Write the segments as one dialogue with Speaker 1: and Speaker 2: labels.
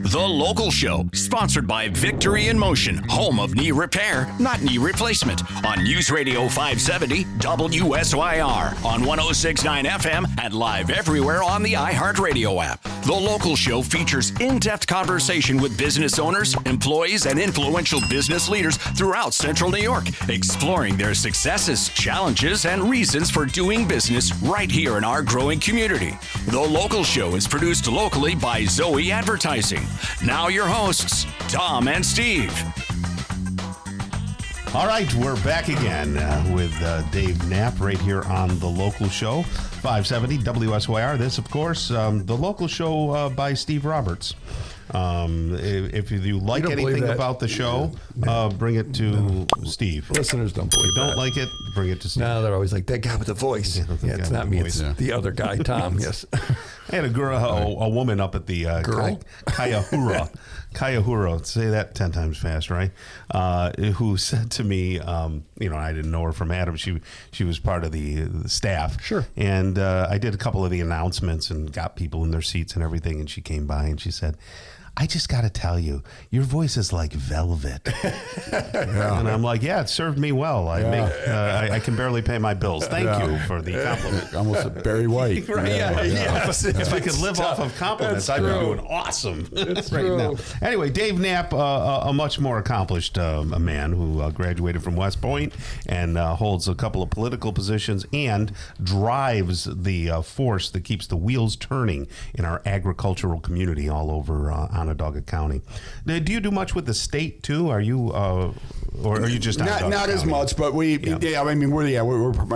Speaker 1: The Local Show, sponsored by Victory in Motion, home of knee repair, not knee replacement, on News Radio 570 WSYR, on 106.9 FM, and live everywhere on the iHeartRadio app. The Local Show features in-depth conversation with business owners, employees, and influential business leaders throughout Central New York, exploring their successes, challenges, and reasons for doing business right here in our growing community. The Local Show is produced locally by Zoe Advertising. Now your hosts, Tom and Steve.
Speaker 2: All right, we're back again with Dave Knapp right here on The Local Show, 570 WSYR. This, of course, The Local Show by Steve Roberts. If you like anything about the show, bring it to Steve.
Speaker 3: Listeners don't believe
Speaker 2: If you
Speaker 3: that.
Speaker 2: don't like it, bring it to Steve.
Speaker 3: No, they're always like, that guy with the voice. Yeah, it's not me, it's the other guy, Tom, yes.
Speaker 2: I had a woman up at the Kayahura, say that 10 times fast, right? Who said to me, I didn't know her from Adam. She was part of the staff.
Speaker 3: Sure.
Speaker 2: And I did a couple of the announcements and got people in their seats and everything. And she came by and she said, I just got to tell you, your voice is like velvet. And I'm like, yeah, it served me well. I can barely pay my bills. Thank you for the compliment.
Speaker 3: Almost a Barry White.
Speaker 2: Right, If I could live off of compliments, I'd be doing awesome right now. Anyway, Dave Knapp, a much more accomplished a man who graduated from West Point and holds a couple of political positions and drives the force that keeps the wheels turning in our agricultural community all over Onondaga County. Do you do much with the state too? Are you, or are you just
Speaker 4: not as much? But we're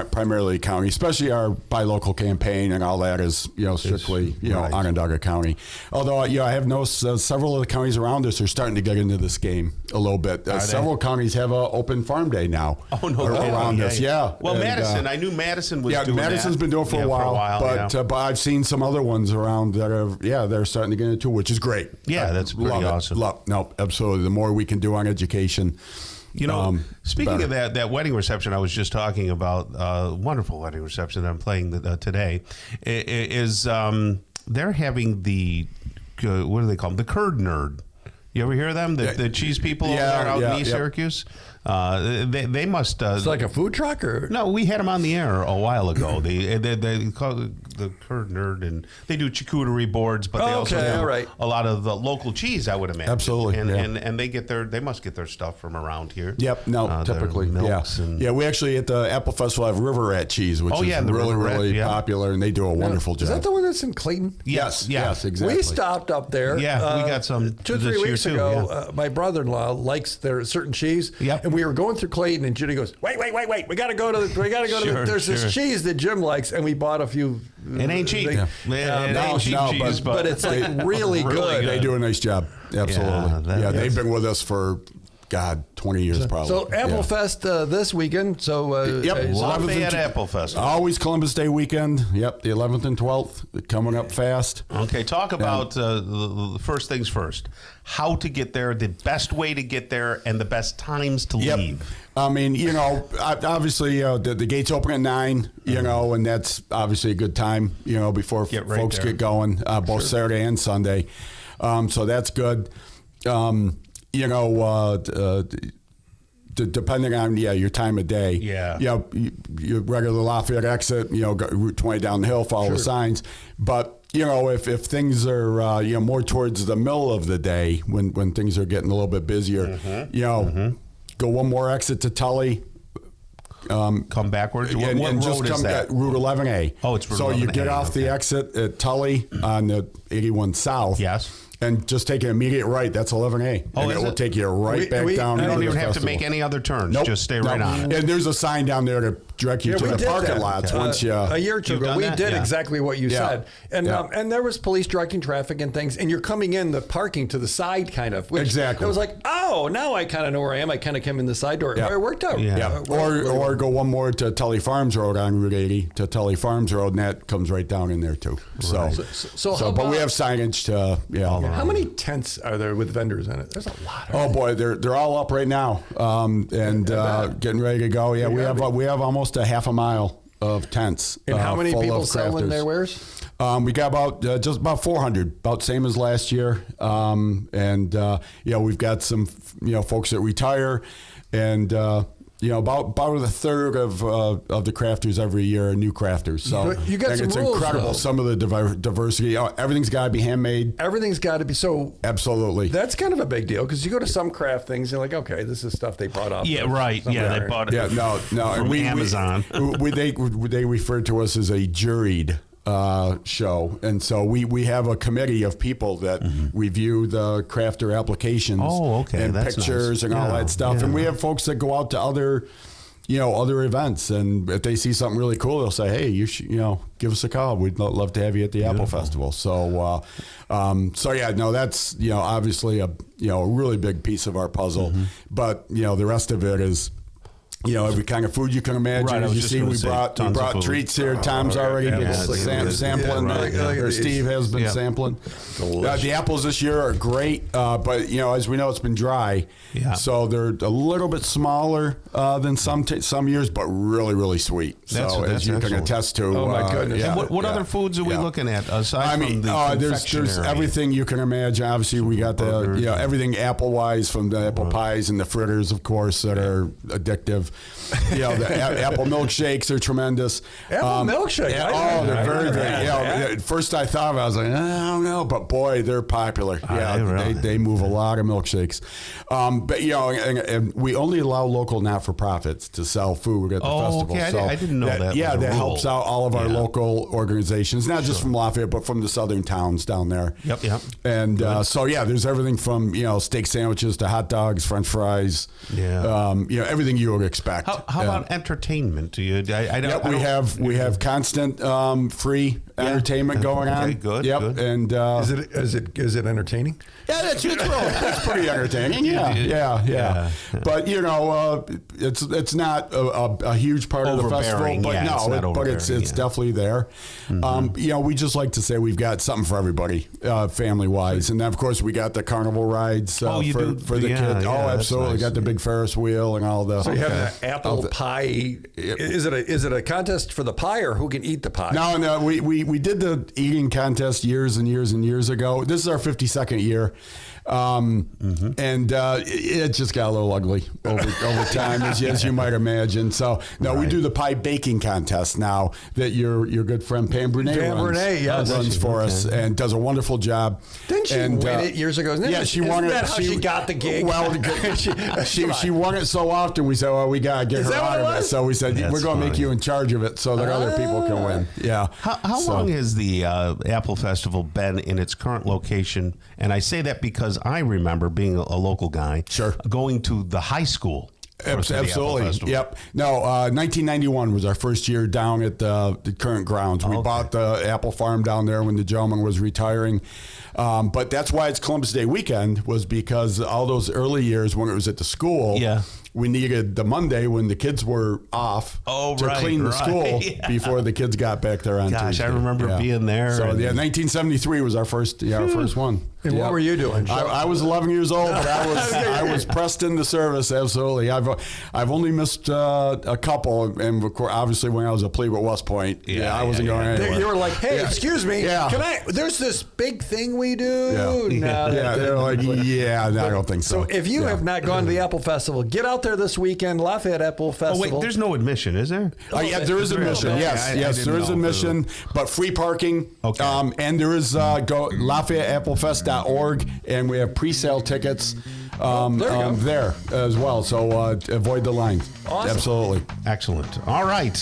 Speaker 4: primarily county, especially our buy local campaign and all that is strictly Onondaga County. Although I have noticed several of the counties around us are starting to get into this game a little bit. Several counties have an open farm day now.
Speaker 2: Oh no,
Speaker 4: around us, yeah.
Speaker 2: Well, and, Madison, I knew Madison was doing
Speaker 4: Madison's
Speaker 2: that.
Speaker 4: been doing it for a while, but I've seen some other ones around that are they're starting to get into, which is great.
Speaker 2: Yeah, that's pretty awesome.
Speaker 4: No, absolutely. The more we can do on education.
Speaker 2: Speaking of that wedding reception I was just talking about, wonderful wedding reception that I'm playing today, is they're having the, what do they call them? The curd nerd. You ever hear of them? The cheese people out in East Syracuse? They must.
Speaker 3: It's like a food truck, or
Speaker 2: no? We had them on the air a while ago. They call it the curd nerd, and they do charcuterie boards, but they also do a lot of the local cheese, I would imagine.
Speaker 4: Absolutely,
Speaker 2: and they must get their stuff from around here.
Speaker 4: Yep, typically, we actually at the Apple Festival have River Rat cheese, which is really popular, and they do a wonderful job.
Speaker 3: Is that the one that's in Clayton?
Speaker 4: Yes, exactly.
Speaker 3: We stopped up there.
Speaker 2: Yeah, we got some
Speaker 3: 2-3 weeks ago. My brother-in-law likes their certain cheese.
Speaker 2: Yep.
Speaker 3: And we were going through Clayton, and Judy goes, "Wait! We got to go to there's this cheese that Jim likes," and we bought a few.
Speaker 2: It ain't cheap. It ain't cheap cheese,
Speaker 3: but it's like really good.
Speaker 4: They do a nice job. Absolutely. They've been with us for 20 years probably.
Speaker 3: So Apple Fest this weekend. So
Speaker 2: Lafayette Apple Fest.
Speaker 4: Always Columbus Day weekend. Yep, the 11th and 12th coming up fast.
Speaker 2: Okay, talk about the first things first. How to get there, the best way to get there, and the best times to leave.
Speaker 4: I mean, obviously the gates open at 9, and that's obviously a good time, before folks get going, both Saturday and Sunday. So that's good. Depending on your time of day, your regular Lafayette exit, Route 20 down the hill, follow the signs. But if things are more towards the middle of the day, when things are getting a little bit busier, go one more exit to Tully.
Speaker 2: Come backwards. What road
Speaker 4: just
Speaker 2: is that?
Speaker 4: Route 11A.
Speaker 2: Oh, it's Route 11A.
Speaker 4: So you get off the exit at Tully on the 81 South.
Speaker 2: Yes.
Speaker 4: And just take an immediate right. That's 11A.
Speaker 2: Oh,
Speaker 4: and it will take you right back down.
Speaker 2: You don't even have to make any other turns. Nope. Just stay right on.
Speaker 4: And there's a sign down there to direct you to the parking lots. Once
Speaker 3: a year or two ago, we did exactly what you said. And and there was police directing traffic and things. And you're coming in the parking to the side, kind of.
Speaker 4: Exactly.
Speaker 3: It was like, oh, now I kind of know where I am. I kind of came in the side door. It worked out.
Speaker 4: Or go one more to Tully Farms Road on Route 80 to Tully Farms Road, and that comes right down in there too. Right. But we have signage to
Speaker 3: How many tents are there with vendors in it? There's a lot.
Speaker 4: Oh boy, they're all up right now, and getting ready to go. Yeah, we have almost a half a mile of tents.
Speaker 3: And how many people selling their wares?
Speaker 4: We got about just about 400, about same as last year. We've got some folks that retire, and about a third of the crafters every year are new crafters. So
Speaker 3: you got some
Speaker 4: it's
Speaker 3: rules,
Speaker 4: incredible.
Speaker 3: though.
Speaker 4: Some of the diversity. Everything's got to be handmade.
Speaker 3: Everything's got to be so.
Speaker 4: Absolutely.
Speaker 3: That's kind of a big deal because you go to some craft things and you're like, okay, this is stuff they brought up.
Speaker 2: Yeah, right. Yeah, they bought it.
Speaker 4: Yeah, no.
Speaker 2: From Amazon.
Speaker 4: They refer to us as a juried show, and so we have a committee of people that review the crafter applications and
Speaker 2: that's
Speaker 4: pictures
Speaker 2: nice.
Speaker 4: and all that stuff. And we have folks that go out to other events, and if they see something really cool, they'll say, hey, you should, give us a call. We'd love to have you at the Apple Festival. So that's obviously a really big piece of our puzzle. But the rest of it is every kind of food you can imagine.
Speaker 2: Right,
Speaker 4: As you see, we brought treats here. Tom's already been sampling. Or Steve has been sampling. The apples this year are great, but as we know, it's been dry. Yeah. So they're a little bit smaller than some years, but really, really sweet. So as you can attest to.
Speaker 3: Oh my goodness!
Speaker 2: And what other foods are we looking at aside from the
Speaker 4: there's everything you can imagine. Obviously, we got the everything apple wise, from the apple pies and the fritters, of course, that are addictive. The apple milkshakes are tremendous.
Speaker 3: Apple milkshake?
Speaker 4: They're very good. At first I thought, I was like, I don't know, but boy, they're popular. They move a lot of milkshakes. But and we only allow local not-for-profits to sell food at the festival.
Speaker 2: Okay. I didn't know that.
Speaker 4: Yeah, that
Speaker 2: rule.
Speaker 4: helps out all of our local organizations, not just from Lafayette, but from the southern towns down there.
Speaker 2: Yep.
Speaker 4: And there's everything from steak sandwiches to hot dogs, French fries.
Speaker 2: Yeah.
Speaker 4: Everything you would expect.
Speaker 2: How about entertainment? Do you?
Speaker 4: We have constant free entertainment going on.
Speaker 2: Okay, good.
Speaker 4: Yep.
Speaker 2: Good.
Speaker 4: And
Speaker 3: is it entertaining?
Speaker 4: Yeah, it's pretty entertaining. Yeah. But it's not a huge part of the festival. But it's definitely there. We just like to say we've got something for everybody, family wise, and then of course we got the carnival rides for the kids. Absolutely. Nice. Got the big Ferris wheel and all the.
Speaker 3: So you have an apple pie. Is it a contest for the pie or who can eat the pie?
Speaker 4: No. We did the eating contest years and years and years ago. This is our 52nd year. And it just got a little ugly over time, as you might imagine. So we do the pie baking contest now that your good friend Pam Brunet runs for us and does a wonderful job.
Speaker 3: Didn't she win it years ago?
Speaker 4: She won it.
Speaker 3: Isn't that how she got the gig?
Speaker 4: Well, she won it so often. We said, well, we got to get her out of it. So we said, we're going to make you in charge of it so that other people can win. Yeah.
Speaker 2: How long has the Apple Festival been in its current location? And I say that because I remember being a local guy, going to the high school.
Speaker 4: Absolutely. Yep. No, 1991 was our first year down at the current grounds. We bought the apple farm down there when the gentleman was retiring. But that's why it's Columbus Day weekend, was because all those early years when it was at the school, we needed the Monday when the kids were off to clean the school before the kids got back there on Tuesday.
Speaker 2: I remember being there.
Speaker 4: So 1973 was our first one.
Speaker 3: And what were you doing?
Speaker 4: I was 11 years old, but I was pressed into service. Absolutely. I've only missed a couple, and of course, obviously when I was a plebe at West Point, I wasn't going anywhere.
Speaker 3: You were like, hey, excuse me, can I? There's this big thing we do.
Speaker 4: They're like, I don't think so.
Speaker 3: So if you have not gone to the Apple Festival, get out there this weekend, Lafayette Apple Festival.
Speaker 2: Oh wait, there's no admission, is there?
Speaker 4: There is admission. Yes, there is admission, but free parking.
Speaker 2: Okay.
Speaker 4: And there is go LafayetteAppleFest.org, and we have pre-sale tickets there as well. So avoid the line.
Speaker 3: Awesome.
Speaker 4: Absolutely.
Speaker 2: Excellent. All right.